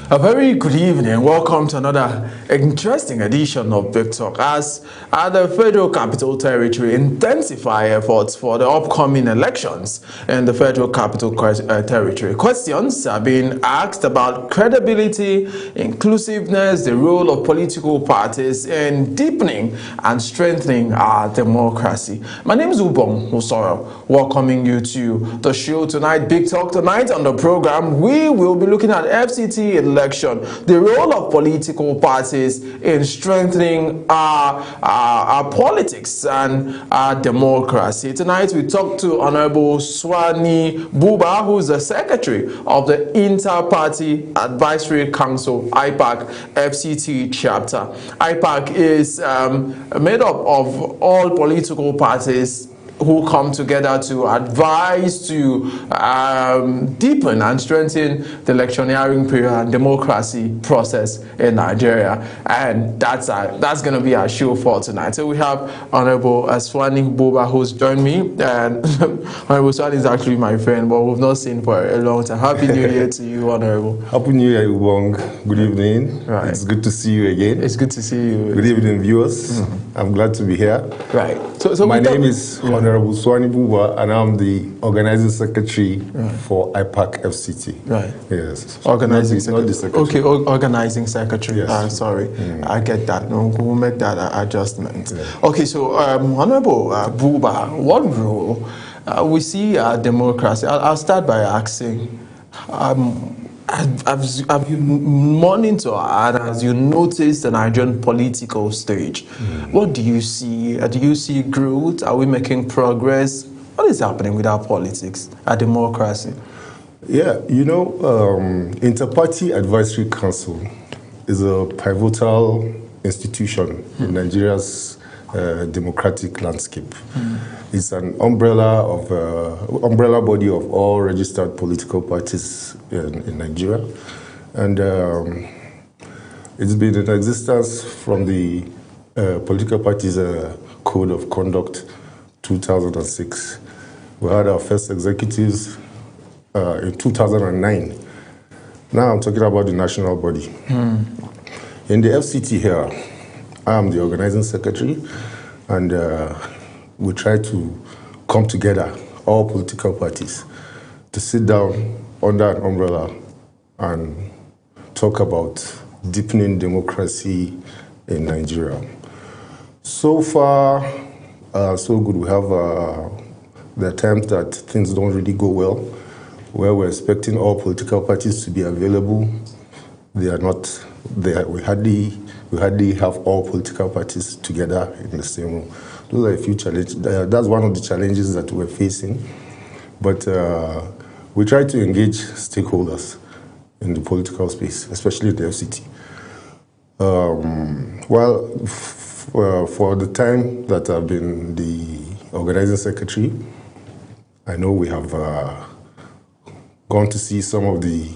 A very good evening. Welcome to another interesting edition of Big Talk as the Federal Capital Territory intensify efforts for the upcoming elections in the Federal Capital Territory. Questions are being asked about credibility, inclusiveness, the role of political parties in deepening and strengthening our democracy. My name is Ubong Usoro, welcoming you to the show tonight. Big Talk tonight on the program. We will be looking at FCT election, the role of political parties in strengthening our politics and our democracy. Tonight we talk to Honorable Swani Buba, who is the Secretary of the Inter-Party Advisory Council, IPAC FCT chapter. IPAC is made up of all political parties who come together to advise to deepen and strengthen the electioneering period and democracy process in Nigeria. And that's going to be our show for tonight. So we have Honorable Swani Buba, who's joined me. And Honorable Swani is actually my friend, but we've not seen for a long time. Happy New Year to you, Honorable. Happy New Year, Ubong. Good evening. Right. It's good to see you again. It's good to see you. Good evening, viewers. I'm glad to be here. Right. So my name is Honorable Swani Buba, and I'm the Organizing Secretary for IPAC FCT. Right. Yes. Organizing Not the Secretary. Okay, Organizing Secretary. Yes. Sorry. I get that. No, we'll make that adjustment. Yeah. Okay, so Honorable Buba, what role we see democracy? I'll start by asking, have you monitored and as you noticed the Nigerian political stage? What do you see? Do you see growth? Are we making progress? What is happening with our politics, our democracy? Yeah, Inter-Party Advisory Council is a pivotal institution in Nigeria's democratic landscape. It's an umbrella body of all registered political parties in Nigeria, and it's been in existence from the Political Parties Code of Conduct 2006. We had our first executives in 2009. Now I'm talking about the national body. In the FCT here, I am the organizing secretary, and we try to come together, all political parties, to sit down under an umbrella and talk about deepening democracy in Nigeria. So far, so good. We have the times that things don't really go well, where we're expecting all political parties to be available. They are not there. We hardly have all political parties together in the same room. Those are a few challenges. That's one of the challenges that we're facing. But we try to engage stakeholders in the political space, especially the FCT. For the time that I've been the organizing secretary, I know we have gone to see some of the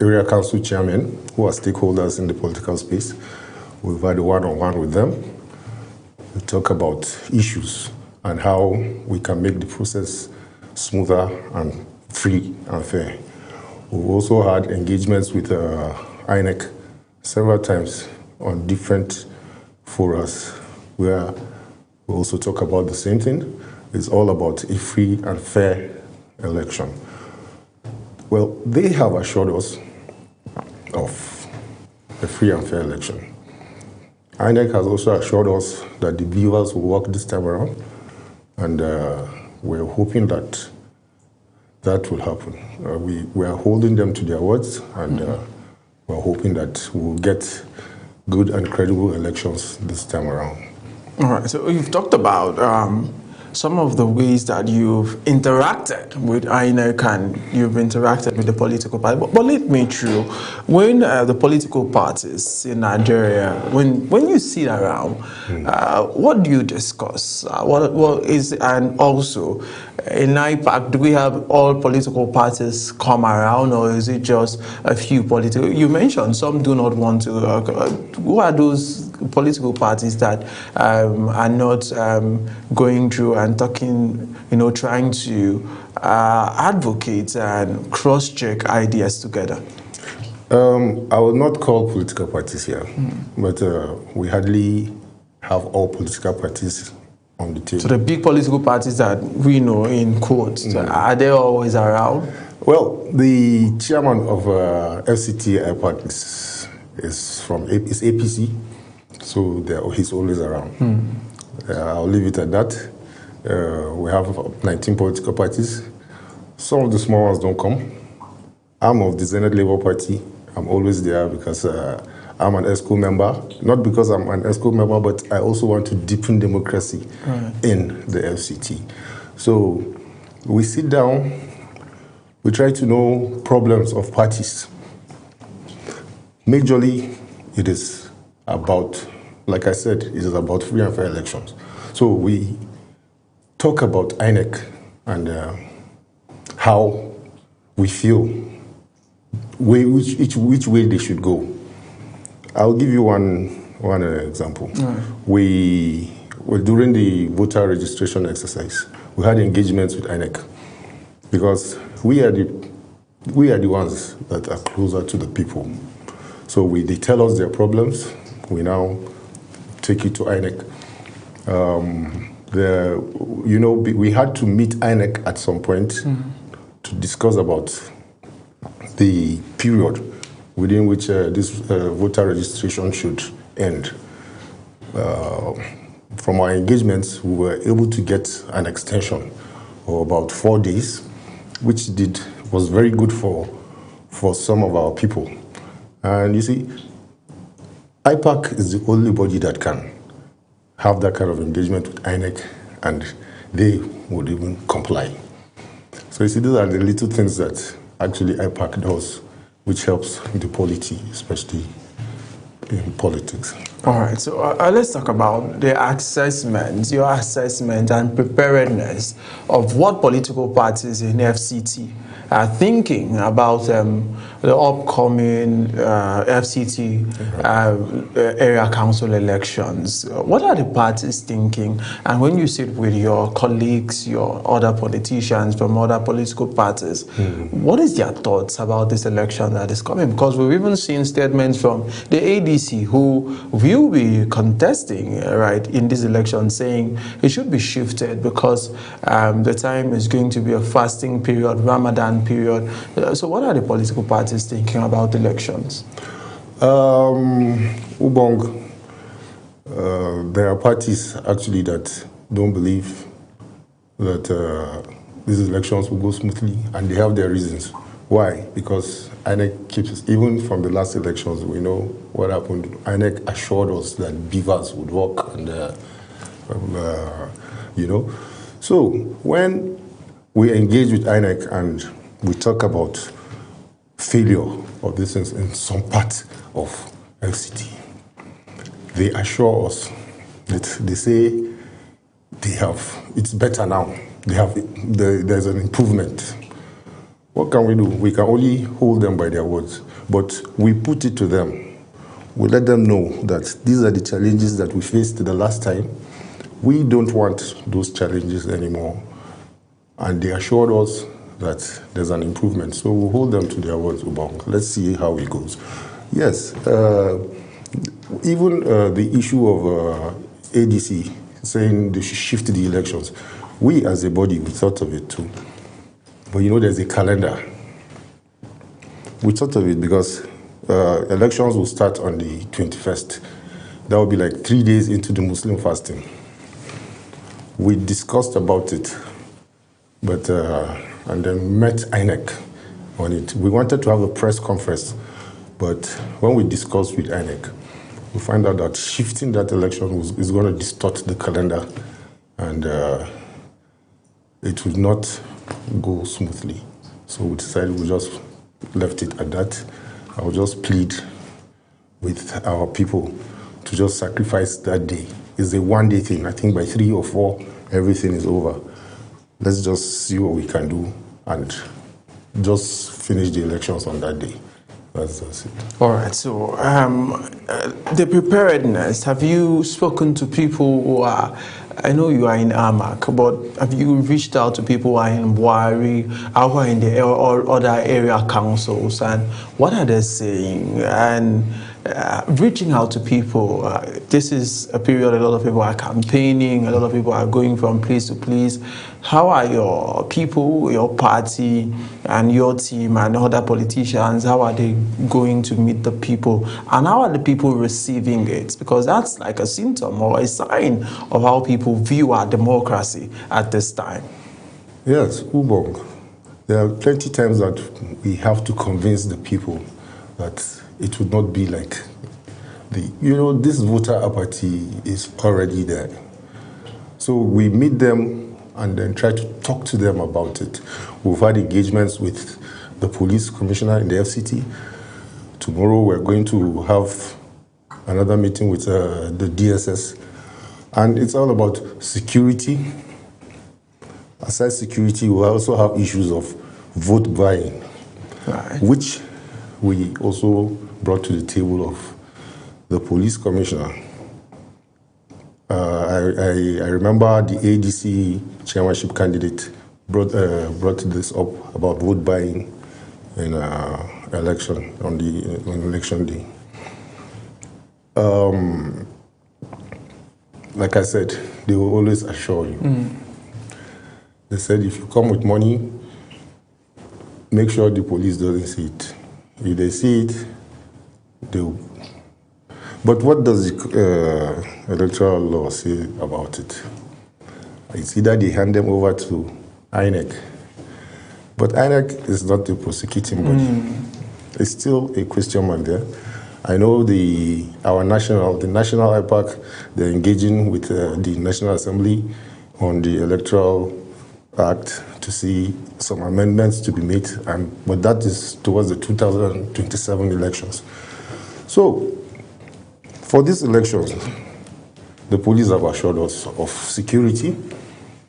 area council chairmen who are stakeholders in the political space. We've had a one-on-one with them. We talk about issues and how we can make the process smoother and free and fair. We've also had engagements with INEC several times on different forums where we also talk about the same thing. It's all about a free and fair election. Well, they have assured us of a free and fair election. INEC has also assured us that the viewers will work this time around, and we're hoping that that will happen. We are holding them to their words, and we're hoping that we'll get good and credible elections this time around. All right, so you've talked about some of the ways that you've interacted with INEC and you've interacted with the political party. But lead me through, when the political parties in Nigeria, when you sit around, what do you discuss? What is, and also in IPAC, do we have all political parties come around, or is it just a few political? You mentioned some do not want to. Who are those political parties that are not going through and talking, trying to advocate and cross-check ideas together? I will not call political parties here, but we hardly have all political parties on the table. So the big political parties that we know, in quotes, are they always around? Well, the chairman of FCT IPAC is APC, so he's always around. I'll leave it at that. We have 19 political parties. Some of the small ones don't come. I'm of the Zenith Labour Party. I'm always there because I'm an ESCO member. Not because I'm an ESCO member, but I also want to deepen democracy in the FCT. So we sit down, we try to know problems of parties. Majorly, it is about, like I said, it is about free and fair elections. So we talk about INEC and how we feel, which way they should go. I'll give you one example. During the voter registration exercise, we had engagements with INEC because we are the ones that are closer to the people. So they tell us their problems. We now take it to INEC. We had to meet INEC at some point to discuss about the period within which this voter registration should end. From our engagements, we were able to get an extension of about 4 days, which was very good for some of our people. And you see, IPAC is the only body that can have that kind of engagement with INEC, and they would even comply. So you see, these are the little things that actually IPAC does, which helps the polity, especially in politics. All right, so let's talk about the assessment, your assessment and preparedness of what political parties in FCT are thinking about the upcoming FCT area council elections. What are the parties thinking? And when you sit with your colleagues, your other politicians from other political parties, what is their thoughts about this election that is coming? Because we've even seen statements from the ADC who will be contesting in this election, saying it should be shifted because the time is going to be a fasting period, Ramadan period. So what are the political parties thinking about elections? Ubong, there are parties actually that don't believe that these elections will go smoothly, and they have their reasons. Why? Because INEC keeps, even from the last elections, we know what happened. INEC assured us that beavers would work, and So when we engage with INEC and we talk about failure of this in some part of FCT, they assure us that they say it's better now. There's an improvement. What can we do? We can only hold them by their words, but we put it to them. We let them know that these are the challenges that we faced the last time. We don't want those challenges anymore. And they assured us that there's an improvement. So we'll hold them to their words, Ubong. Let's see how it goes. Yes, even the issue of ADC saying they should shift the elections, we as a body, we thought of it too. But there's a calendar. We thought of it because elections will start on the 21st. That will be like 3 days into the Muslim fasting. We discussed about it, but and then met INEC on it. We wanted to have a press conference, but when we discussed with INEC, we find out that shifting that election is going to distort the calendar, and it will not go smoothly. So we decided we just left it at that. I will just plead with our people to just sacrifice that day. It's a one-day thing. I think by 3 or 4, everything is over. Let's just see what we can do and just finish the elections on that day. That's it. All right, so the preparedness, have you spoken to people who are I know you are in AMAC, but have you reached out to people who are in Buhari, who are in the or other area councils, and what are they saying? And reaching out to people, this is a period a lot of people are campaigning, a lot of people are going from place to place. How are your people, your party, and your team and other politicians, how are they going to meet the people? And how are the people receiving it? Because that's like a symptom or a sign of how people view our democracy at this time. Yes, Ubong. There are plenty times that we have to convince the people that it would not be like this voter apathy is already there. So we meet them and then try to talk to them about it. We've had engagements with the police commissioner in the FCT. Tomorrow we're going to have another meeting with the DSS. And it's all about security. Aside security, we also have issues of vote buying, Right. which we also brought to the table of the police commissioner. I remember the ADC chairmanship candidate brought this up about vote buying in election on election day. Like I said, they will always assure you. They said if you come with money, make sure the police doesn't see it. If they see it, they will. But what does the electoral law say about it? It's either they hand them over to INEC, but INEC is not the prosecuting body. It's still a question mark there. I know the national IPAC, they're engaging with the National Assembly on the Electoral Act to see some amendments to be made, but that is towards the 2027 elections. So, for these elections, the police have assured us of security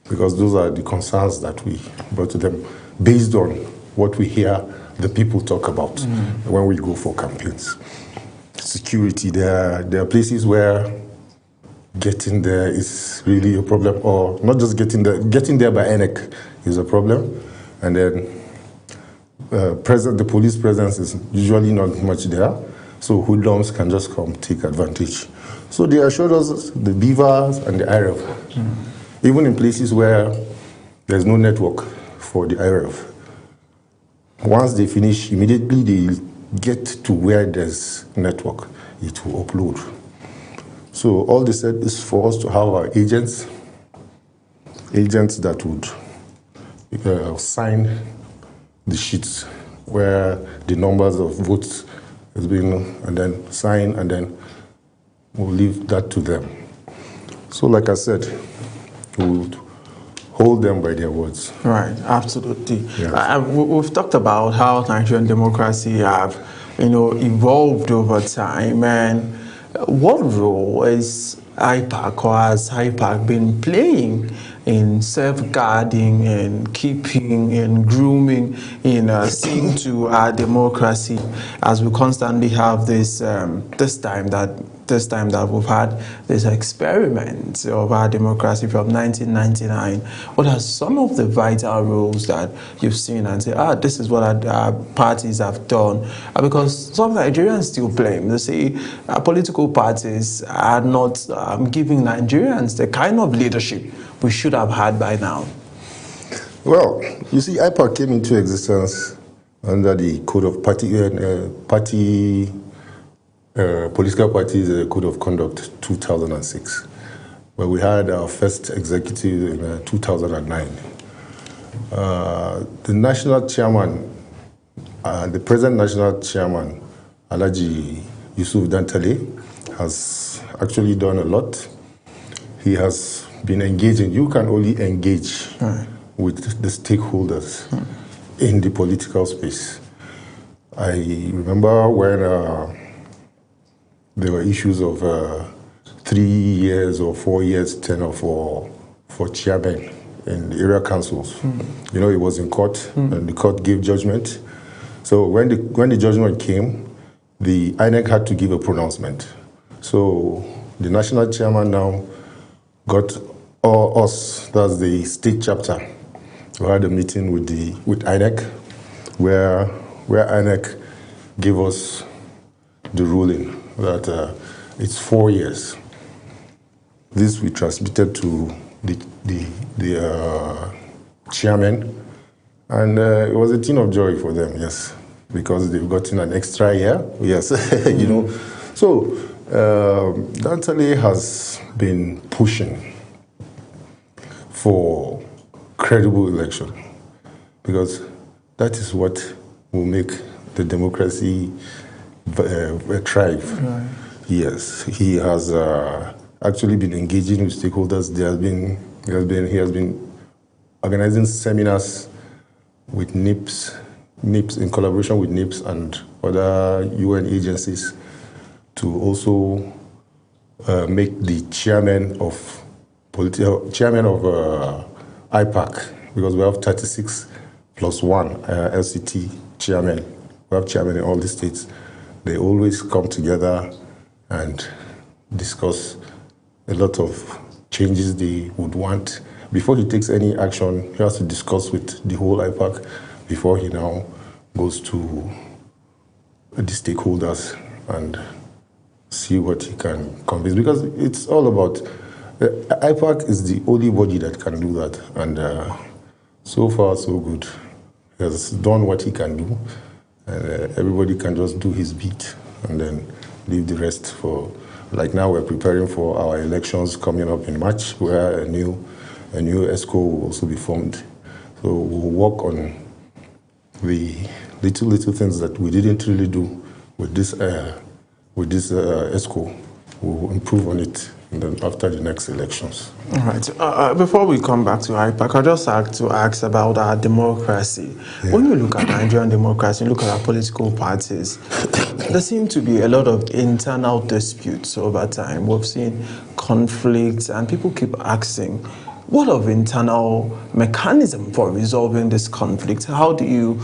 because those are the concerns that we brought to them based on what we hear the people talk about when we go for campaigns. Security, there are places where getting there is really a problem, or not just getting there by INEC is a problem, and then the police presence is usually not much there. So hoodlums can just come take advantage. So they assured us the beavers and the IREV, even in places where there's no network for the IREV. Once they finish, immediately they get to where there's network, it will upload. So all they said is for us to have our agents that would sign the sheets where the numbers of votes has been, and then sign, and then we'll leave that to them. So like I said, we would hold them by their words. Right, absolutely. Yes. We've talked about how Nigerian democracy have, evolved over time, and what role is IPAC or has IPAC been playing in safeguarding and keeping and grooming in seeing to our democracy as we constantly have this time that we've had this experiment of our democracy from 1999. What are some of the vital roles that you've seen and say, this is what our parties have done? Because some Nigerians still blame. They say political parties are not giving Nigerians the kind of leadership we should have had by now. Well, you see, IPAC came into existence under the Code of Political Parties Code of Conduct 2006, where we had our first executive in 2009. The national chairman, the present national chairman, Alhaji Yusuf Dantale, has actually done a lot. He has been engaging. You can only engage with the stakeholders in the political space. I remember when there were issues of 3 years or 4 years tenure for chairmen in the area councils. It was in court, and the court gave judgment. So when the judgment came, the INEC had to give a pronouncement. So the national chairman now got or us, that's the state chapter, we had a meeting with INEC, where INEC gave us the ruling that it's 4 years. This we transmitted to the chairman, and it was a thing of joy for them, yes, because they've gotten an extra year, yes, you know. So Dantale has been pushing for credible election, because that is what will make the democracy thrive. Right. Yes, he has actually been engaging with stakeholders. He has been organizing seminars with NIPS in collaboration with NIPS and other UN agencies to also make the chairman of IPAC, because we have 36 plus 1 LCT chairman. We have chairman in all the states. They always come together and discuss a lot of changes they would want. Before he takes any action, he has to discuss with the whole IPAC before he now goes to the stakeholders and see what he can convince. Because it's all about, IPAC is the only body that can do that. And so far, so good. He has done what he can do. And everybody can just do his bit and then leave the rest for, like now we're preparing for our elections coming up in March, where a new ESCO will also be formed. So we'll work on the little things that we didn't really do with this ESCO. We'll improve on it, and then after the next elections. All right. Before we come back to IPAC, I just like to ask about our democracy. Yeah. When you look at Nigerian democracy, look at our political parties, there seem to be a lot of internal disputes over time. We've seen conflicts, and people keep asking, what of internal mechanism for resolving this conflict? How do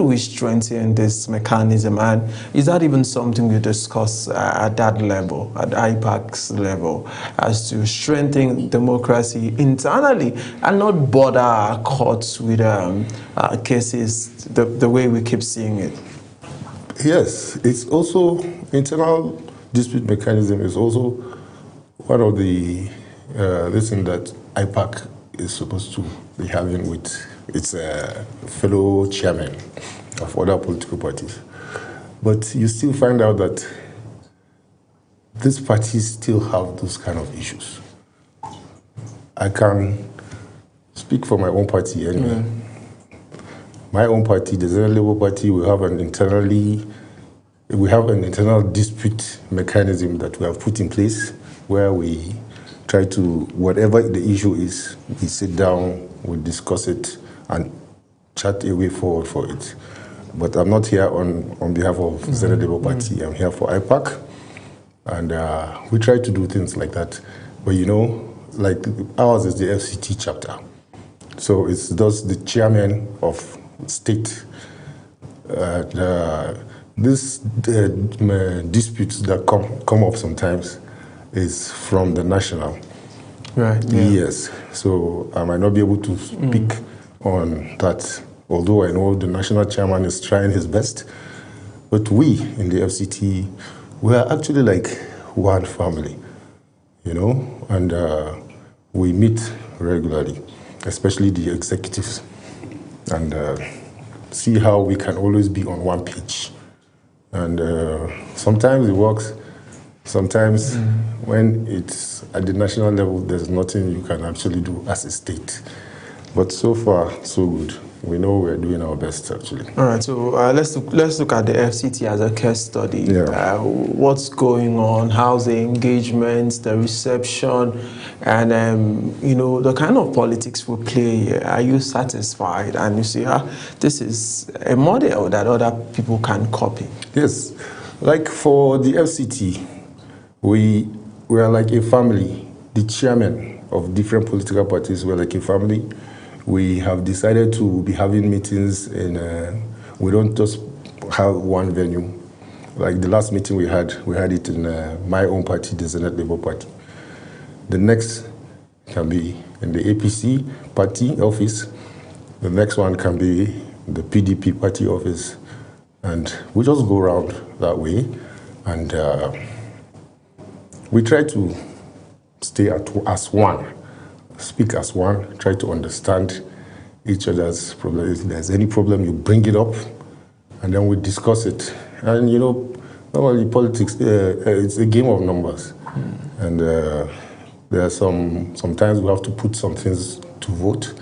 we strengthen this mechanism? And is that even something you discuss at that level, at IPAC's level, as to strengthen democracy internally and not bother our courts with cases the way we keep seeing it? Yes, it's also internal dispute mechanism is also one of the listen that IPAC is supposed to be having with its fellow chairmen of other political parties. But you still find out that these parties still have those kind of issues. I can speak for my own party anyway. Mm. My own party, the Zenith Labour Party, we have an internal dispute mechanism that we have put in place, where we try to, whatever the issue is, we sit down, we discuss it, and chat a way forward for it. But I'm not here on behalf of Zenith Labour Party. I'm here for IPAC, and we try to do things like that. But you know, like ours is the FCT chapter, so it's just the chairman of state. These disputes that come up sometimes is from the national. Right. Yeah. Yes. So I might not be able to speak on that, although I know the national chairman is trying his best. But we in the FCT, we are actually like one family, you know, and we meet regularly, especially the executives, and see how we can always be on one page. And sometimes it works. Sometimes when it's at the national level, there's nothing you can actually do as a state. But so far, so good. We know we're doing our best, actually. All right, so let's look at the FCT as a case study. Yeah. What's going on? How's the engagement, the reception, and you know, the kind of politics we play here? Are you satisfied? And you see, this is a model that other people can copy. Yes, like for the FCT, we are like a family. The chairman of different political parties, we're like a family. We have decided to be having meetings we don't just have one venue. Like the last meeting we had it in my own party, the Zenith Labour Party. The next can be in the APC party office. The next one can be the PDP party office. And we just go around that way. And we try to stay as one, speak as one, try to understand each other's problem. If there's any problem, you bring it up, and then we discuss it. And you know, normally politics, it's a game of numbers. And there are sometimes we have to put some things to vote,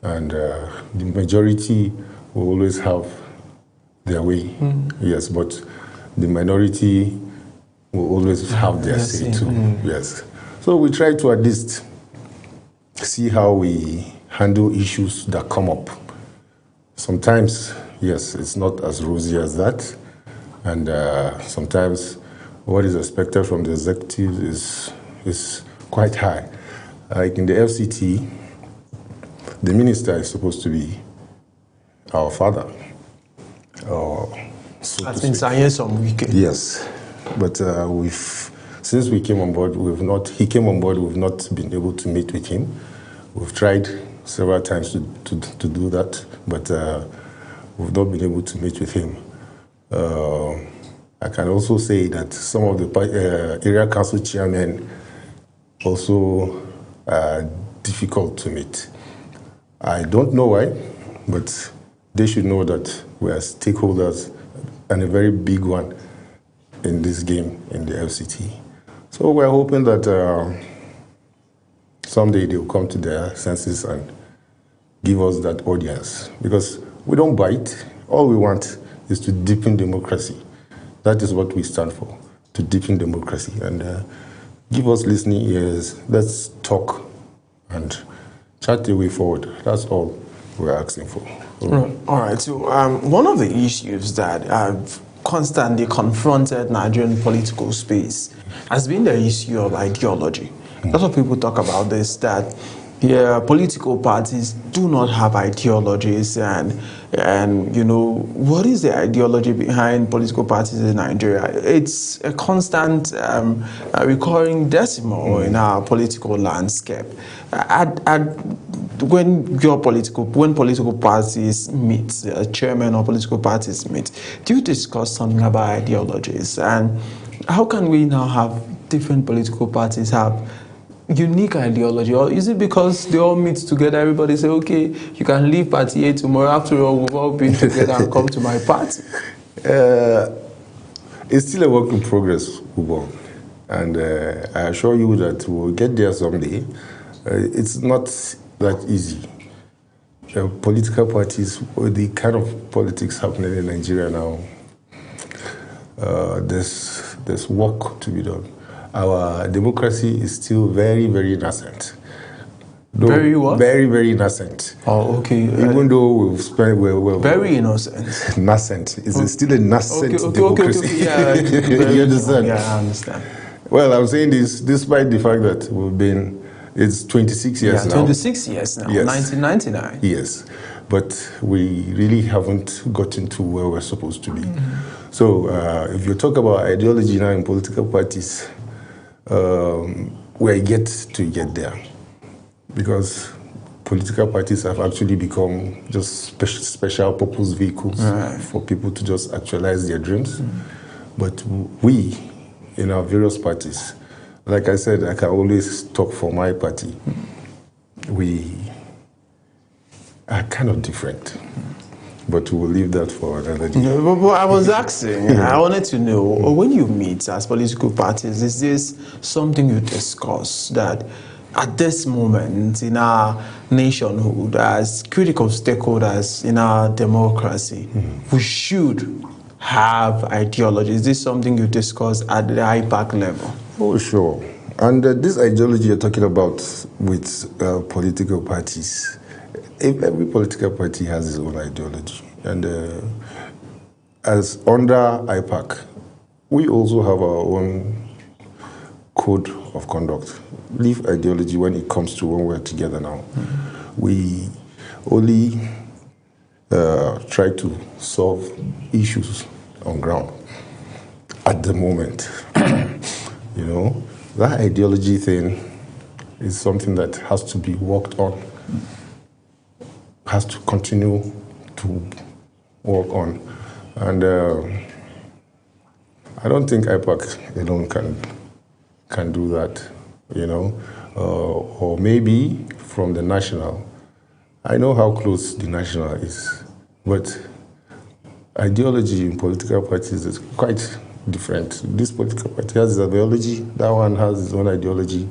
and the majority will always have their way. Yes, but the minority will always have their say too. Yes. So we try to at least see how we handle issues that come up. Sometimes, yes, it's not as rosy as that. And sometimes what is expected from the executive is quite high. Like in the FCT, the minister is supposed to be our father. So I've been saying some weekend. Yes, but since we came on board, he came on board, we've not been able to meet with him. We've tried several times to do that, but we've not been able to meet with him. I can also say that some of the area council chairmen also are difficult to meet. I don't know why, but they should know that we are stakeholders, and a very big one in this game in the FCT. So we're hoping that someday they'll come to their senses and give us that audience, because we don't bite. All we want is to deepen democracy. That is what we stand for, to deepen democracy. And give us listening ears. Let's talk and chart the way forward. That's all we're asking for. All right. So one of the issues that I've constantly confronted Nigerian political space has been the issue of ideology. A lot of people talk about this, that political parties do not have ideologies, and you know, what is the ideology behind political parties in Nigeria? It's a constant recurring decimal in our political landscape. When political parties meet, chairman or political parties meet, do you discuss something about ideologies? And how can we now have different political parties have unique ideology? Or is it because they all meet together, everybody say, okay, you can leave party A tomorrow, after all, we've all been together and come to my party? It's still a work in progress, Ubo. And I assure you that we'll get there someday. It's not that easy. Political parties, the kind of politics happening in Nigeria now, there's work to be done. Our democracy is still very, very nascent. Very what? Very, very nascent. Oh, okay. Even though we've spent... very innocent. Nascent. It's still a nascent democracy. Okay. Yeah, you understand? Yeah, I understand. Well, I'm saying this despite the fact that it's 26 years now. 26 years now, yes. 1999. Yes, but we really haven't gotten to where we're supposed to be. So if you talk about ideology now in political parties, we're yet to get there, because political parties have actually become just special purpose vehicles for people to just actualize their dreams. But we, in our various parties, like I said, I can always talk for my party. We are kind of different, but we'll leave that for another day. No, but I was asking, I wanted to know, when you meet as political parties, is this something you discuss that at this moment in our nationhood, as critical stakeholders in our democracy, we should have ideology? Is this something you discuss at the IPAC level? Oh, sure. And this ideology you're talking about with political parties, every political party has its own ideology. And as under IPAC, we also have our own code of conduct. Leave ideology when it comes to when we're together now. We only try to solve issues on ground at the moment. You know, that ideology thing is something that has to be worked on, has to continue to work on. And I don't think IPAC alone can do that, you know, or maybe from the national. I know how close the national is, but ideology in political parties is quite different. This political party has its ideology, that one has its own ideology,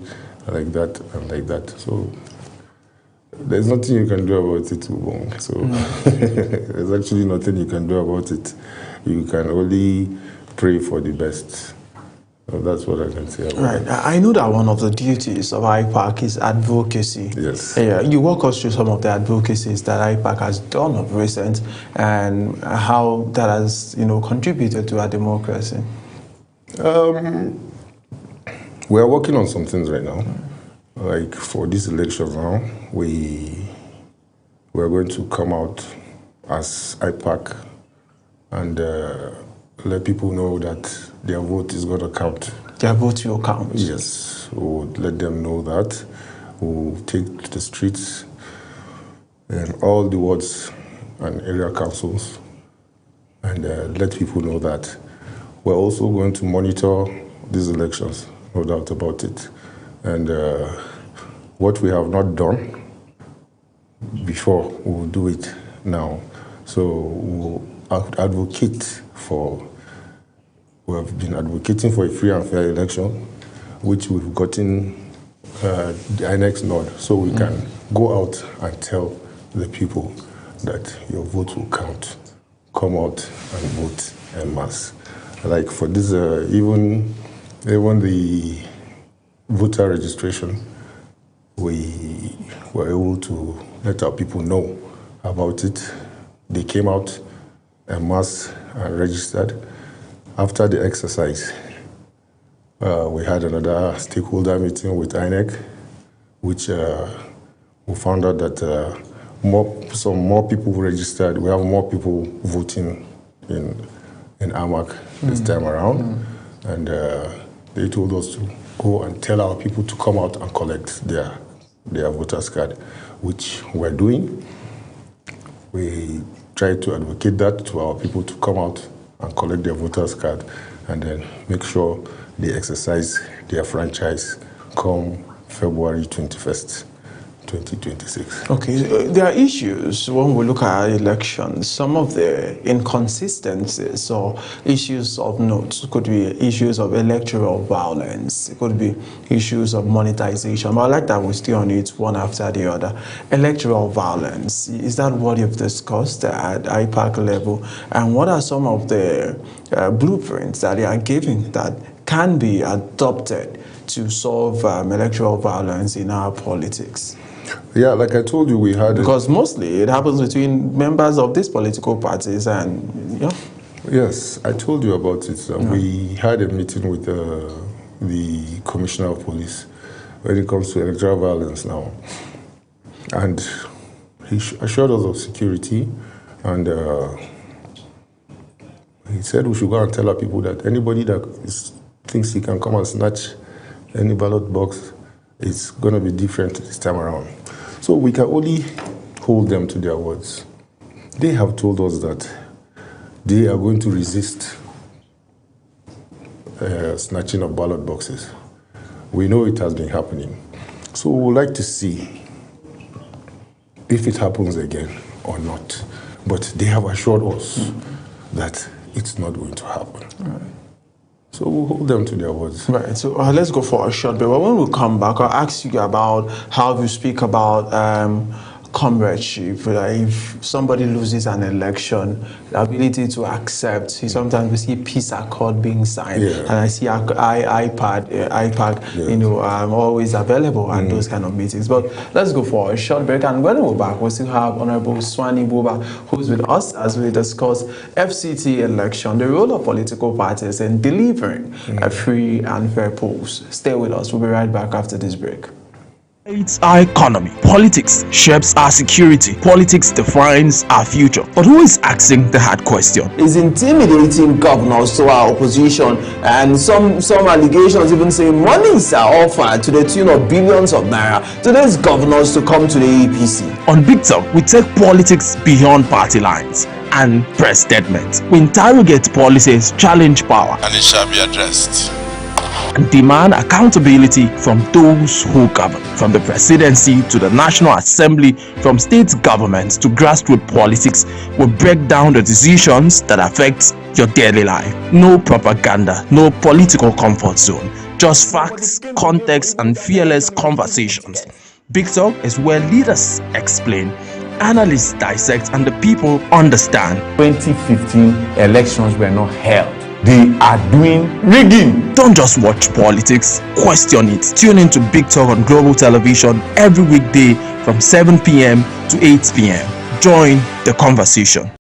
like that and like that. So there's nothing you can do about it, Ubong. So there's actually nothing you can do about it. You can only pray for the best. So that's what I can say about Right. it. I know that one of the duties of IPAC is advocacy. Yes. Yeah. You walk us through some of the advocacies that IPAC has done of recent and how that has, contributed to our democracy. We are working on some things right now. Like for this election now, we're going to come out as IPAC and let people know that their vote is going to count. Their vote will count. Yes, we'll let them know that. We'll take to the streets and all the wards and area councils and let people know that we're also going to monitor these elections, no doubt about it. And what we have not done before, we'll do it now. So we'll advocate for, we have been advocating for a free and fair election, which we've gotten the INEC nod, so we can go out and tell the people that your vote will count. Come out and vote en masse. Like for this, even the voter registration, we were able to let our people know about it. They came out en masse and registered. After the exercise, we had another stakeholder meeting with INEC, which we found out that some more people registered. We have more people voting in AMAC this time around, and they told us to go and tell our people to come out and collect their voters card, which we're doing. We try to advocate that to our people to come out and collect their voters card and then make sure they exercise their franchise come February 21st, 2026. Okay, there are issues when we look at elections. Some of the inconsistencies or issues of note could be issues of electoral violence. It could be issues of monetization. But I like that we stay on it one after the other. Electoral violence, is that what you've discussed at IPAC level? And what are some of the blueprints that they are giving that can be adopted to solve electoral violence in our politics? Yeah, like I told you, we had... Because mostly it happens between members of these political parties and, yeah. Yes, I told you about it. We had a meeting with the Commissioner of Police when it comes to electoral violence now. And he assured us of security, and he said we should go and tell our people that anybody that thinks he can come and snatch any ballot box, it's going to be different this time around. So we can only hold them to their words. They have told us that they are going to resist snatching of ballot boxes. We know it has been happening. So we would like to see if it happens again or not. But they have assured us that it's not going to happen. Right. So we'll hold them to their words. Right, so let's go for a short break. But when we come back, I'll ask you about how you speak about comradeship. If somebody loses an election, the ability to accept. Sometimes we see peace accord being signed, and I see IPAC, always available at those kind of meetings. But let's go for a short break, and when we're back, we still have Honorable Swani Buba, who's with us as we discuss FCT election, the role of political parties in delivering a free and fair polls. Stay with us. We'll be right back after this break. It's our economy. Politics shapes our security. Politics defines our future. But who is asking the hard question? Is intimidating governors to our opposition, and some allegations even say monies are offered to the tune of billions of naira to these governors to come to the APC. On Big Talk, we take politics beyond party lines and press statements. We interrogate policies, challenge power, and it shall be addressed, and demand accountability from those who govern, from the presidency to the National Assembly, from state governments to grassroots politics. We break down the decisions that affect your daily life. No propaganda, no political comfort zone, just facts, context, and fearless conversations. Big Talk is where leaders explain, analysts dissect, and the people understand. 2015 elections were not held. They are doing rigging. Don't just watch politics, question it. Tune in to Big Talk on Global Television every weekday from 7 p.m. to 8 p.m. Join the conversation.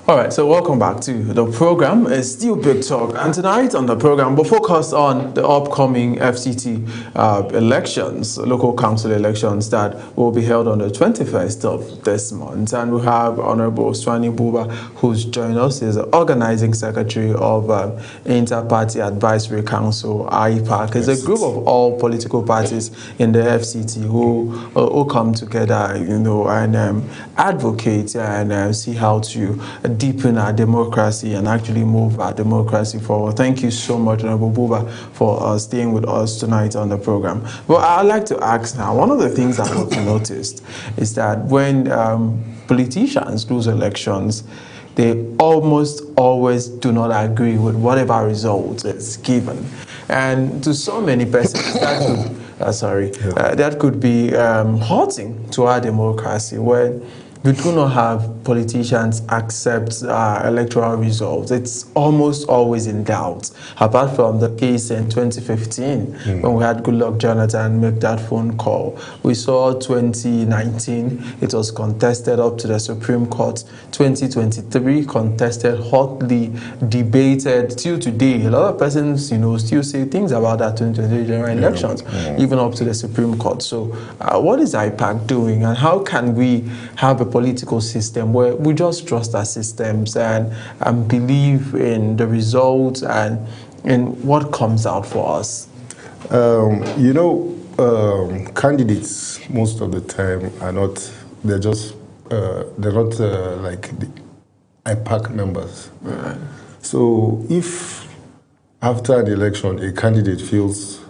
All right, so welcome back to the program. It's still Big Talk, and tonight on the program we'll focus on the upcoming FCT elections, local council elections that will be held on the 21st of this month. And we have Honorable Swani Buba, who's joined us. He's the organizing secretary of Inter-Party Advisory Council, IPAC. It's a group of all political parties in the FCT who come together, you know, and advocate and see how to deepen our democracy and actually move our democracy forward. Thank you so much, Honorable Buba, for staying with us tonight on the program. Well, I'd like to ask now, one of the things that I've noticed is that when politicians lose elections, they almost always do not agree with whatever result is given. And to so many persons, that could be hurting to our democracy when we do not have politicians accept electoral results. It's almost always in doubt. Apart from the case in 2015, when we had Goodluck Jonathan make that phone call. We saw 2019, it was contested up to the Supreme Court. 2023, contested, hotly debated till today. A lot of persons, you know, still say things about that 2023 general elections, even up to the Supreme Court. So what is IPAC doing, and how can we have a political system where we just trust our systems and believe in the results and in what comes out for us? Candidates most of the time are not, they're not like the IPAC members. Right. So if after an election a candidate feels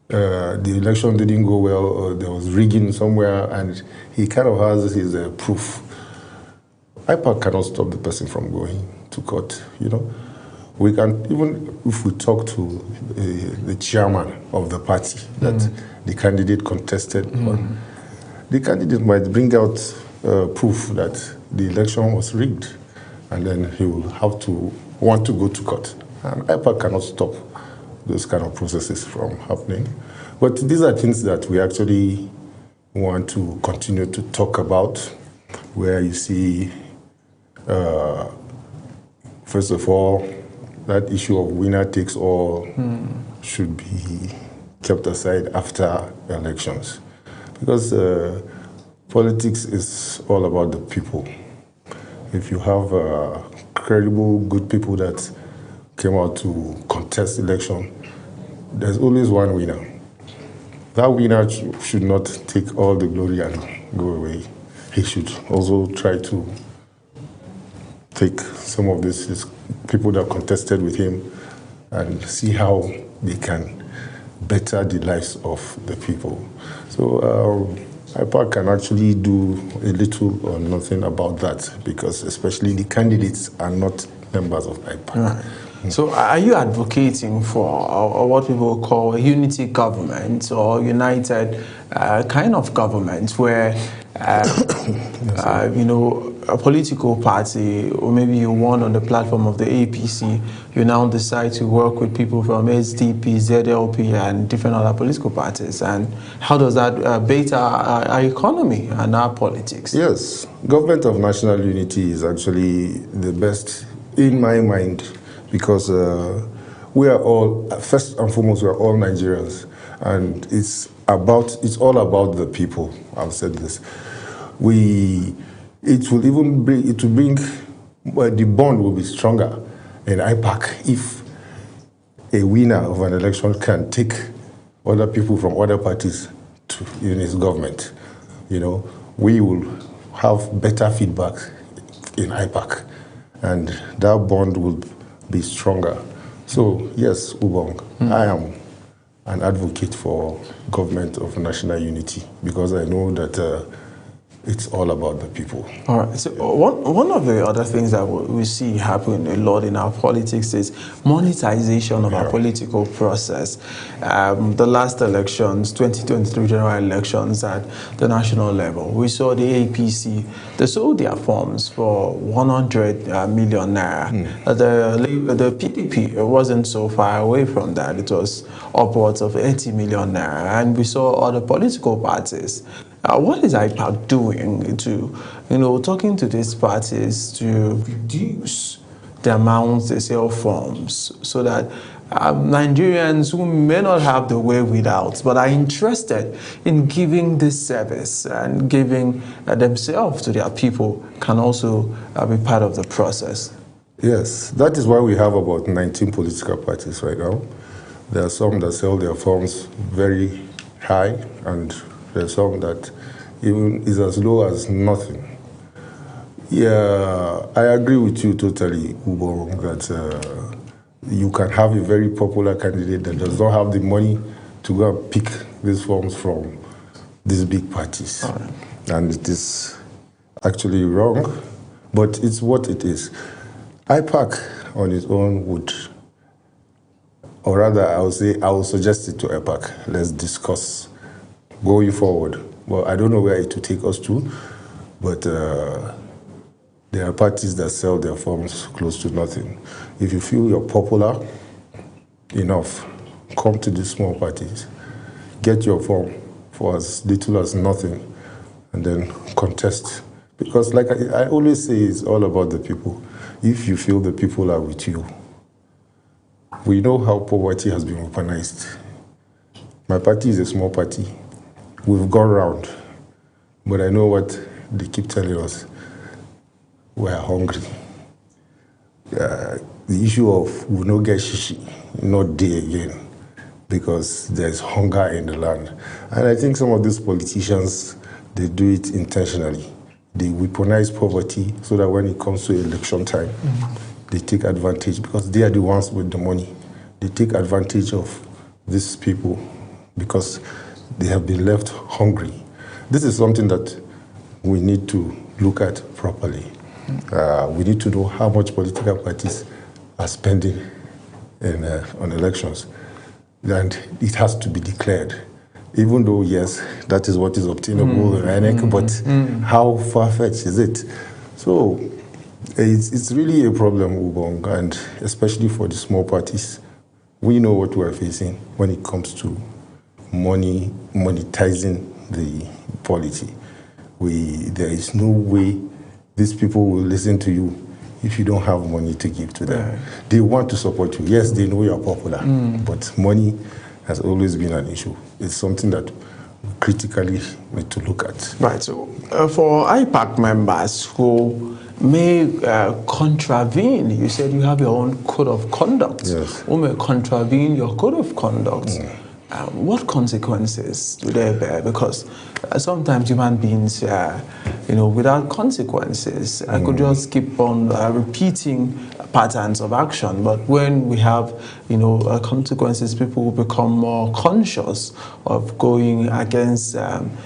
the election didn't go well, or there was rigging somewhere, and he kind of has his proof, IPAC cannot stop the person from going to court. You know, we can, even if we talk to the chairman of the party that the candidate contested on, the candidate might bring out proof that the election was rigged, and then he will have to want to go to court. And IPAC cannot stop those kind of processes from happening. But these are things that we actually want to continue to talk about, where you see, first of all, that issue of winner takes all should be kept aside after elections. Because politics is all about the people. If you have credible, good people that came out to contest election, there's always one winner. That winner should not take all the glory and go away. He should also try to take some of these people that contested with him and see how they can better the lives of the people. So IPAC can actually do a little or nothing about that, because especially the candidates are not members of IPAC. Right. So are you advocating for what people call a unity government or united kind of government where, a political party, or maybe you won on the platform of the APC, you now decide to work with people from SDP, ZLP, and different other political parties. And how does that beta our economy and our politics? Yes, Government of National Unity is actually the best in my mind, because we are all, first and foremost, we are all Nigerians, and it's all about the people. I've said this. It will bring, the bond will be stronger in IPAC if a winner of an election can take other people from other parties in his government. You know, we will have better feedback in IPAC, and that bond will be stronger. So yes, Ubong, I am an advocate for Government of National Unity, because I know that it's all about the people. All right. So one of the other things that we see happen a lot in our politics is monetization of our political process. The last elections, 2023 general elections at the national level, we saw the APC, they sold their forms for 100 million naira. The PDP wasn't so far away from that. It was upwards of 80 million naira. And we saw other political parties. What is IPAC doing to, talking to these parties to reduce the amounts they sell forms, so that Nigerians who may not have the way without, but are interested in giving this service and giving themselves to their people, can also be part of the process? Yes, that is why we have about 19 political parties right now. There are some that sell their forms very high, and there's some that even is as low as nothing. Yeah, I agree with you totally, Ubo, that you can have a very popular candidate that does not have the money to go and pick these forms from these big parties. Right. And it is actually wrong, but it's what it is. IPAC on its own would, or rather I will suggest it to IPAC. Let's discuss going forward. Well, I don't know where it will take us to, but there are parties that sell their forms close to nothing. If you feel you're popular enough, come to these small parties, get your form for as little as nothing, and then contest. Because like I always say, it's all about the people. If you feel the people are with you, we know how poverty has been weaponized. My party is a small party. We've gone round, but I know what they keep telling us. We're hungry. The issue of we no get shishi, not there again, because there's hunger in the land. And I think some of these politicians, they do it intentionally. They weaponize poverty so that when it comes to election time, they take advantage, because they are the ones with the money. They take advantage of these people because they have been left hungry. This is something that we need to look at properly. We need to know how much political parties are spending on elections. And it has to be declared. Even though, yes, that is what is obtainable in INEC, but how far-fetched is it? So it's really a problem, Ubong, and especially for the small parties. We know what we are facing when it comes to monetizing the polity. There is no way these people will listen to you if you don't have money to give to them. Right. They want to support you. Yes, they know you're popular, but money has always been an issue. It's something that we critically need to look at. Right, so for IPAC members who may contravene, you said you have your own code of conduct, yes, who may contravene your code of conduct. What consequences do they bear? Because sometimes human beings, without consequences, could just keep on repeating patterns of action. But when we have, consequences, people will become more conscious of going against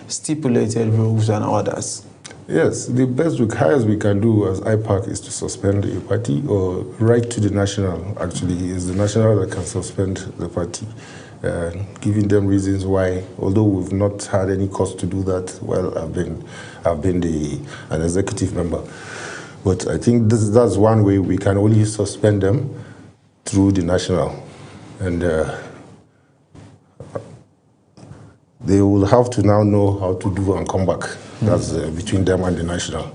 stipulated rules and orders. Yes, the highest we can do as IPAC is to suspend a party, or write to the national. Actually, it's the national that can suspend the party. giving them reasons why, although we've not had any cause to do that. Well, I've been an executive member, but I think that's one way we can only suspend them through the national, and they will have to now know how to do and come back. That's between them and the national.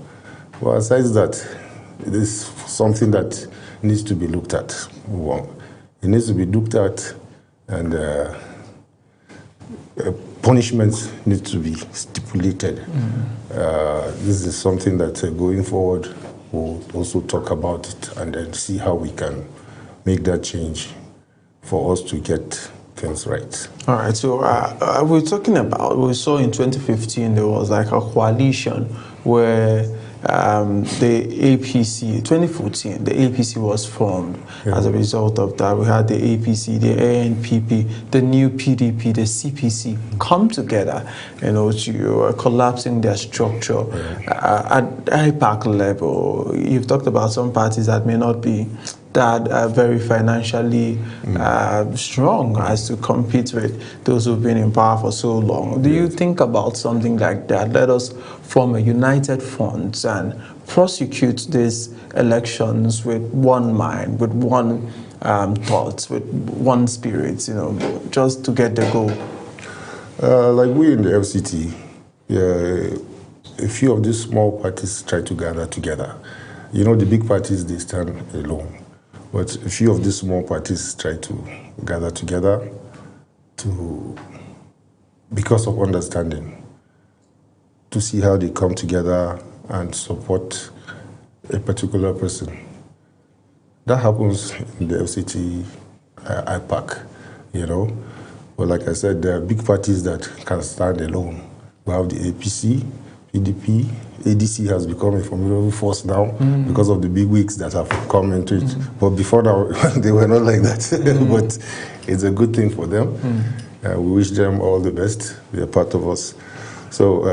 Well, besides that, it is something that needs to be looked at. It needs to be looked at, and punishments need to be stipulated. This is something that going forward we'll also talk about it and then see how we can make that change for us to get things right. All right, so we're talking about, we saw in 2015 there was like a coalition where the APC, 2014, the APC was formed. As a result of that, we had the APC, the ANPP, the new PDP, the CPC come together, to collapsing their structure at IPAC level. You've talked about some parties that may not be that very financially strong as to compete with those who've been in power for so long. Do you think about something like that? Let us form a united front and prosecute these elections with one mind, with one thought, with one spirit, just to get the goal. Like we in the FCT, a few of these small parties try to gather together. The big parties, they stand alone. But a few of these small parties try to gather together because of understanding, to see how they come together and support a particular person. That happens in the FCT IPAC, But like I said, there are big parties that can stand alone. We have the APC, PDP, ADC has become a formidable force now because of the big wigs that have come into it. But before now, they were not like that. But it's a good thing for them. We wish them all the best. They are part of us. So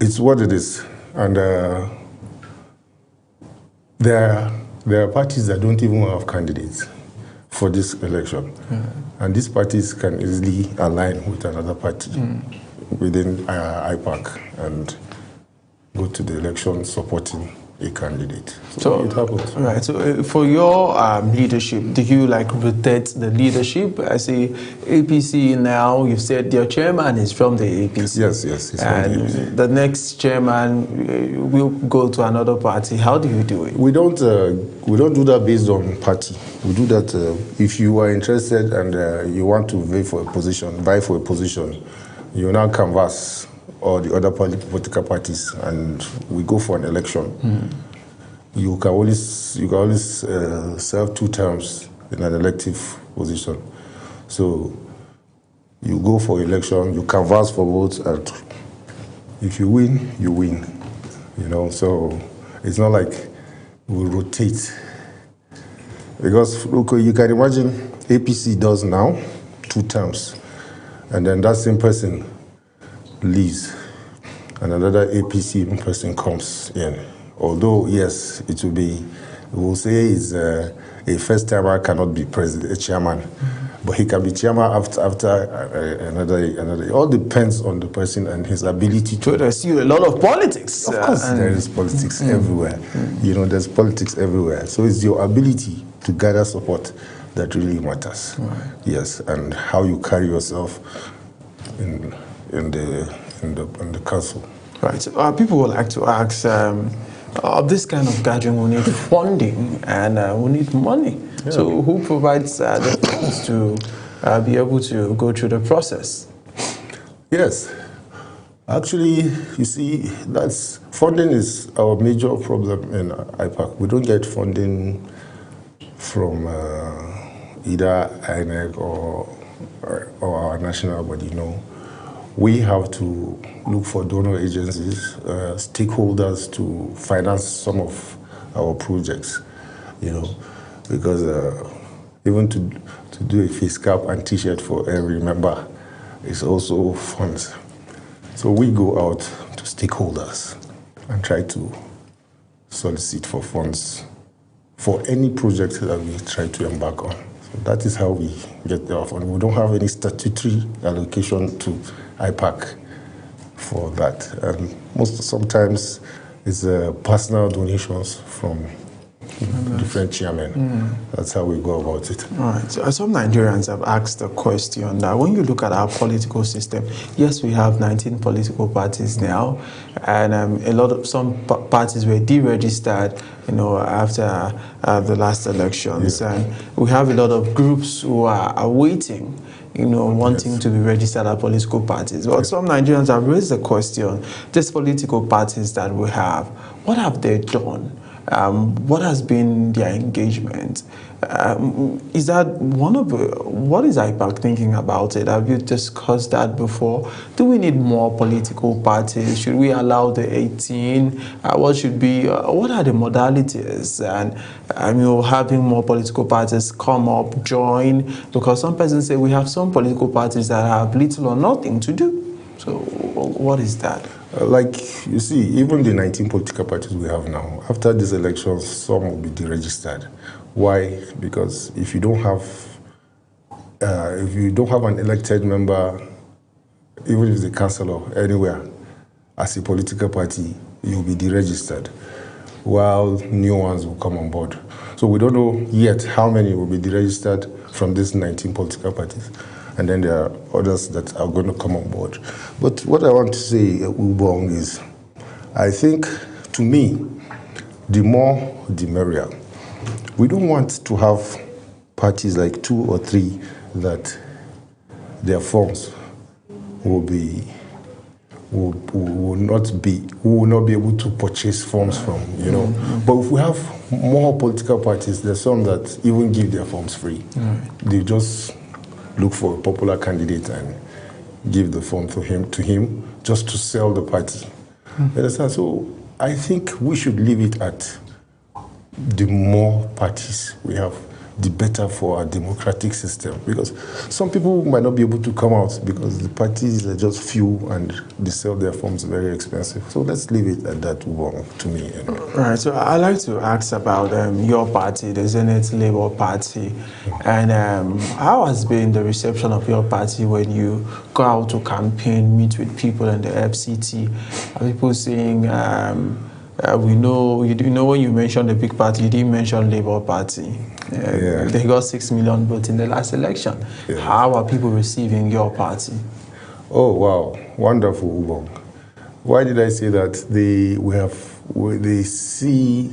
it's what it is. And there are parties that don't even have candidates for this election. And these parties can easily align with another party within IPAC and go to the election supporting a candidate. So it happens. Right. So for your leadership, do you rotate the leadership? I see APC now. You've said your chairman is from the APC. Yes, he's from the APC. The next chairman will go to another party. How do you do it? We don't do that based on party. We do that if you are interested and you want to vie for a position. You now canvass all the other political parties, and we go for an election. You can always serve 2 terms in an elective position. So you go for election, you canvass for votes, and if you win, you win. So it's not like we rotate. Because look, you can imagine APC does now 2 terms. And then that same person leaves, and another APC person comes in. Although, yes, we will say is a first-timer cannot be chairman, but he can be chairman after another. It all depends on the person and his ability to. So there's still a lot of politics. Of course, there is politics everywhere. There's politics everywhere. So it's your ability to gather support that really matters. Right. Yes, and how you carry yourself in the council. Right. So, people would like to ask, of this kind of gathering, we need funding and we need money. Yeah. So who provides the funds to be able to go through the process? Yes. Actually, you see, funding is our major problem in IPAC. We don't get funding from either INEC or our national body, We have to look for donor agencies, stakeholders to finance some of our projects, because even to do a face cap and T-shirt for every member is also funds. So we go out to stakeholders and try to solicit for funds for any project that we try to embark on. So that is how we get the fund. We don't have any statutory allocation to IPAC for that. And sometimes it's personal donations from different chairmen. That's how we go about it. All right. So some Nigerians have asked the question that when you look at our political system, yes, we have 19 political parties now, and some parties were deregistered, after the last elections, and we have a lot of groups who are awaiting, wanting to be registered as political parties. But some Nigerians have raised the question: these political parties that we have, what have they done? What has been their engagement? Is that what is IPAC thinking about it? Have you discussed that before? Do we need more political parties? Should we allow the 18? What are the modalities? And having more political parties come up, join, because some persons say we have some political parties that have little or nothing to do. So what is that? Like you see, even the 19 political parties we have now, after these elections, some will be deregistered. Why? Because if you don't have an elected member, even if the councillor anywhere, as a political party, you'll be deregistered, while new ones will come on board. So we don't know yet how many will be deregistered from these 19 political parties. And then there are others that are going to come on board. But what I want to say, Ubong, is I think, to me, the more, the merrier. We don't want to have parties like 2 or 3 that their forms will not be able to purchase forms from, But if we have more political parties, there's some that even give their forms free. They just look for a popular candidate and give the form to him just to sell the party. Understand? So I think we should leave it at the more parties we have, the better for our democratic system. Because some people might not be able to come out because the parties are just few and they sell their forms very expensive. So let's leave it at that, to me. Right. So I'd like to ask about your party, the Zenith Labour Party, and how has been the reception of your party when you go out to campaign, meet with people in the FCT? Are people saying, we know, when you mentioned the big party, you didn't mention Labour Party. They got 6 million votes in the last election. Yeah. How are people receiving your party? Oh, wow. Wonderful, Ubong. Why did I say that? They see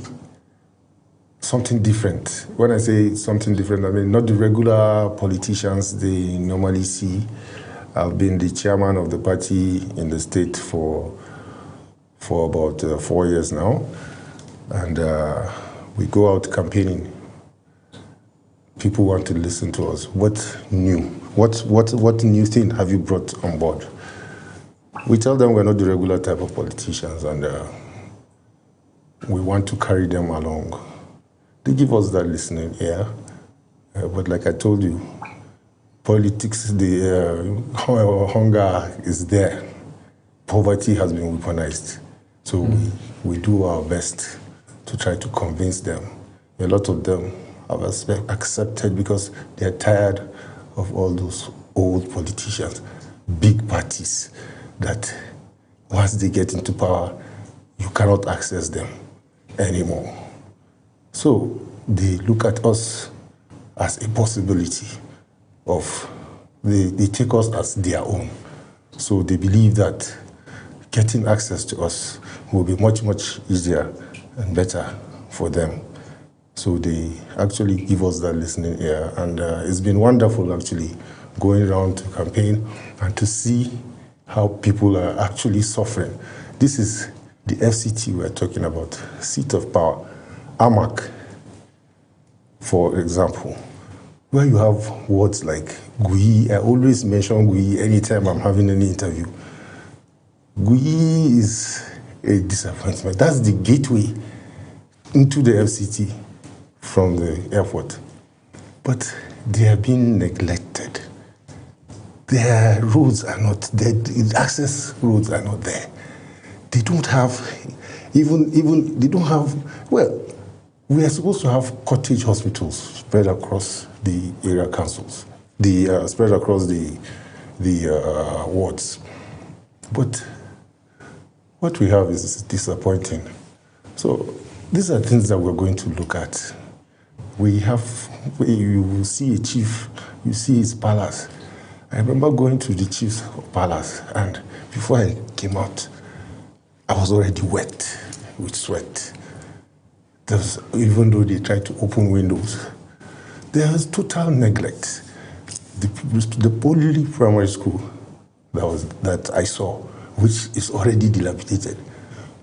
something different. When I say something different, I mean not the regular politicians they normally see. I've been the chairman of the party in the state for about 4 years now, and we go out campaigning. People want to listen to us. What's new? What new thing have you brought on board? We tell them we're not the regular type of politicians, and we want to carry them along. They give us that listening ear, but like I told you, politics, the hunger is there. Poverty has been weaponized. So we do our best to try to convince them. A lot of them have accepted because they're tired of all those old politicians, big parties, that once they get into power, you cannot access them anymore. So they look at us as a possibility of, they take us as their own. So they believe that getting access to us will be much, much easier and better for them. So they actually give us that listening ear. And it's been wonderful, actually, going around to campaign and to see how people are actually suffering. This is the FCT we're talking about, seat of power. AMAC, for example, where you have words like Gui. I always mention Gui anytime I'm having any interview. Gui is a disappointment. That's the gateway into the FCT from the airport. But they are being neglected. Their roads are not there. The access roads are not there. They don't have, they don't have, well, we are supposed to have cottage hospitals spread across the area councils, spread across the wards. But what we have is disappointing. So these are things that we're going to look at. You will see a chief, you see his palace. I remember going to the chief's palace, and before I came out, I was already wet with sweat. Even though they tried to open windows, there's total neglect. The only primary school that I saw, which is already dilapidated,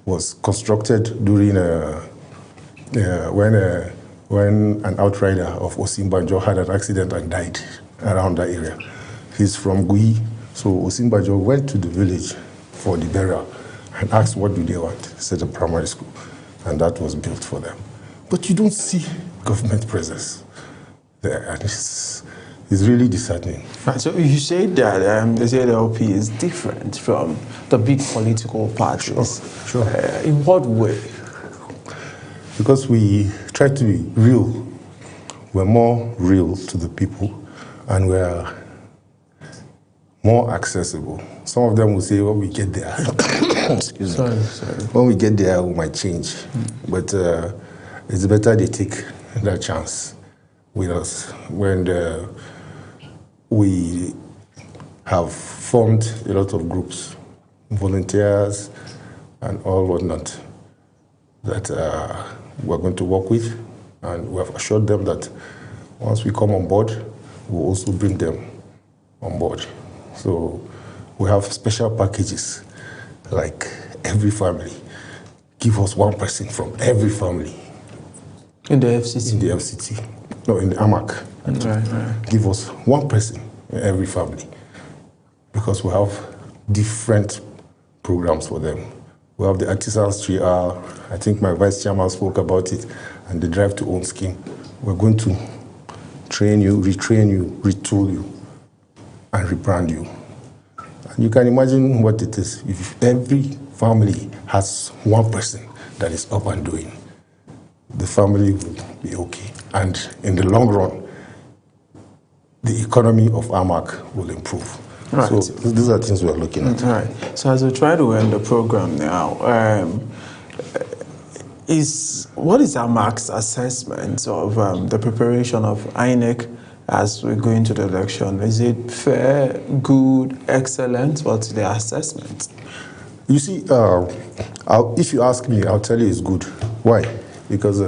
was constructed during when an outrider of Osinbajo had an accident and died around that area. He's from Gui, so Osinbajo went to the village for the burial and asked what do they want. He said a primary school, and that was built for them. But you don't see government presence there, and it's really disheartening. Right, so you say that the ZLP is different from the big political parties. Sure. In what way? Because we try to be real. We're more real to the people, and we're more accessible. Some of them will say, when we get there, excuse me. Sorry. When we get there, we might change. But it's better they take that chance with us. When we have formed a lot of groups, volunteers, and all whatnot, that we're going to work with, and we have assured them that once we come on board, we'll also bring them on board. So we have special packages, like every family. Give us one person from every family. In the FCT? In the FCT. No, in the AMAC. Right. Give us one person in every family, because we have different programs for them. We have the Artisans 3R. I think my vice chairman spoke about it, and the Drive to Own scheme. We're going to train you, retrain you, retool you, and rebrand you. And you can imagine what it is if every family has one person that is up and doing. The family will be okay. And in the long run, the economy of AMAC will improve. Right. So these are things we're looking at. Right. So as we try to end the program now, what is AMAC's assessment of the preparation of INEC as we go into the election? Is it fair, good, excellent? What's the assessment? You see, if you ask me, I'll tell you it's good. Why? Because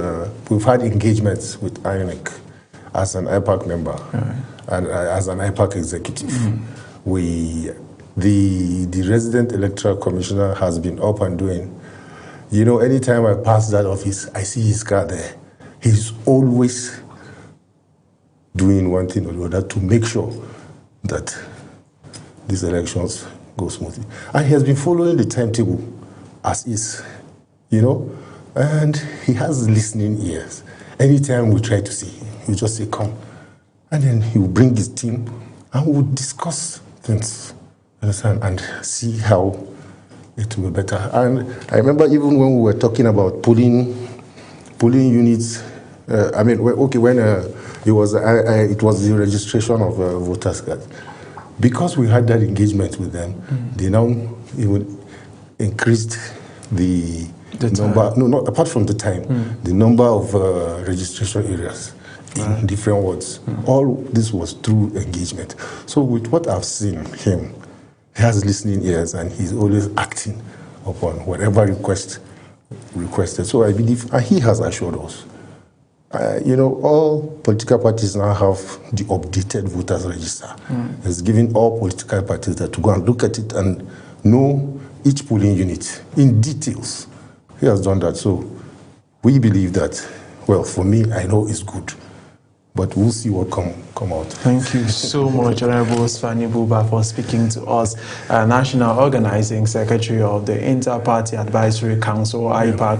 we've had engagements with INEC as an IPAC member, right, and as an IPAC executive. The resident electoral commissioner has been up and doing. You know, anytime I pass that office, I see his car there. He's always doing one thing or the other to make sure that these elections go smoothly. And he has been following the timetable as is, you know, and he has listening ears. Anytime we try to see him, he'll just say, come. And then he will bring his team and we'll discuss things, understand, and see how it will be better. And I remember even when we were talking about polling units, when it was the registration of voters cards. Because we had that engagement with them, they now even increased the number. No, not apart from the time, the number of registration areas in different wards. All this was through engagement. So with what I've seen him, he has listening ears and he's always acting upon whatever requested. So I believe, and he has assured us. All political parties now have the updated voters register. It's giving all political parties that to go and look at it and know each polling unit in details. He has done that. So we believe that, well, for me, I know it's good. But we'll see what comes come out. Thank you so much, Honorable Sfani Buba, for speaking to us, National Organizing Secretary of the Inter-Party Advisory Council, IPAC,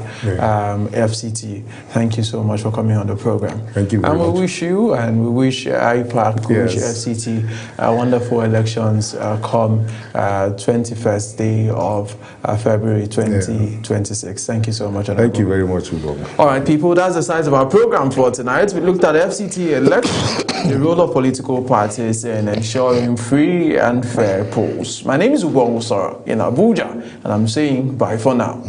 FCT. Thank you so much for coming on the program. Thank you very much. And we wish you and we wish IPAC, we wish FCT wonderful elections come 21st day of February 2026. Thank you so much, Honorable. Thank you very much, Ugo. All right, people, that's the size of our program for tonight. We looked at FCT elections, the role of political parties in ensuring free and fair polls. My name is Ugo Musara in Abuja, and I'm saying bye for now.